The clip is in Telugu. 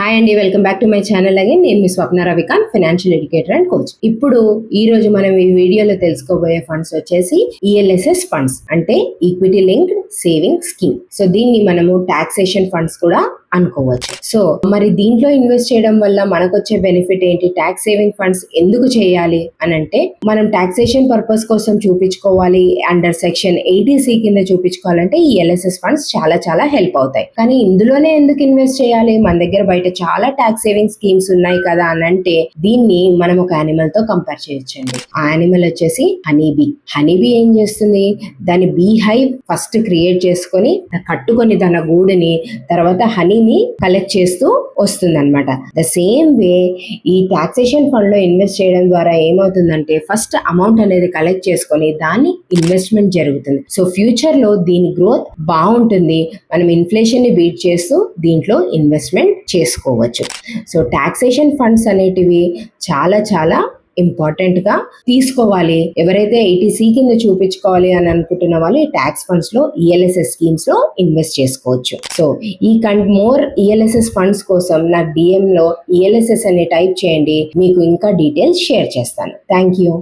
హాయ్ అండి, welcome back to my channel. Again నేను మీ Swapna Ravikanth, financial educator and coach. ఇప్పుడు ఈ రోజు మనం ఈ వీడియోలో తెలుసుకోబోయే ఫండ్స్ వచ్చేసి ఈఎల్ఎస్ఎస్ ఫండ్స్, అంటే equity linked saving scheme. So దీన్ని మనము టాక్సేషన్ ఫండ్స్ కూడా అనుకోవచ్చు. సో మరి దీంట్లో ఇన్వెస్ట్ చేయడం వల్ల మనకు వచ్చే బెనిఫిట్ ఏంటి, ట్యాక్స్ సేవింగ్ ఫండ్స్ ఎందుకు చేయాలి అని అంటే, మనం టాక్సేషన్ పర్పస్ కోసం చూపించుకోవాలి, అండర్ సెక్షన్ 80C కింద చూపించుకోవాలంటే ఈ ఎల్ఎస్ఎస్ ఫండ్స్ చాలా చాలా హెల్ప్ అవుతాయి. కానీ ఇందులోనే ఎందుకు ఇన్వెస్ట్ చేయాలి, మన దగ్గర బయట చాలా ట్యాక్స్ సేవింగ్ స్కీమ్స్ ఉన్నాయి కదా అని అంటే, దీన్ని మనం ఒక యానిమల్ తో కంపేర్ చేయొచ్చండి. ఆ యానిమల్ వచ్చేసి హనీబీ. హనీబీ ఏం చేస్తుంది, దాని బీ హైవ్ ఫస్ట్ క్రియేట్ చేసుకొని కట్టుకొని తన గూడుని తర్వాత హనీని కలెక్ట్ చేస్తూ వస్తుంది అనమాట. ద సేమ్ వే ఈ టాక్సేషన్ ఫండ్ లో ఇన్వెస్ట్ చేయడం ద్వారా ఏమవుతుందంటే, ఫస్ట్ అమౌంట్ అనేది కలెక్ట్ చేసుకొని దాని ఇన్వెస్ట్మెంట్ జరుగుతుంది. సో ఫ్యూచర్ లో దీని గ్రోత్ బాగుంటుంది. మనం ఇన్ఫ్లేషన్ ని బీట్ చేస్తూ దీంట్లో ఇన్వెస్ట్మెంట్ చేసుకోవచ్చు. సో టాక్సేషన్ ఫండ్స్ అనేటివి చాలా చాలా ఇంపార్టెంట్ గా తీసుకోవాలి. ఎవరైతే 80C కింద చూపించుకోవాలి అని అనుకుంటున్న వాళ్ళు ఈ ట్యాక్స్ ఫండ్స్ లో ఈఎల్ఎస్ఎస్ స్కీమ్స్ లో ఇన్వెస్ట్ చేసుకోవచ్చు. సో ఈ మోర్ ఈఎల్ఎస్ఎస్ ఫండ్స్ కోసం నాకు DM లో ఈఎల్ఎస్ఎస్ అని టైప్ చేయండి, మీకు ఇంకా డీటెయిల్స్ షేర్ చేస్తాను. Thank you.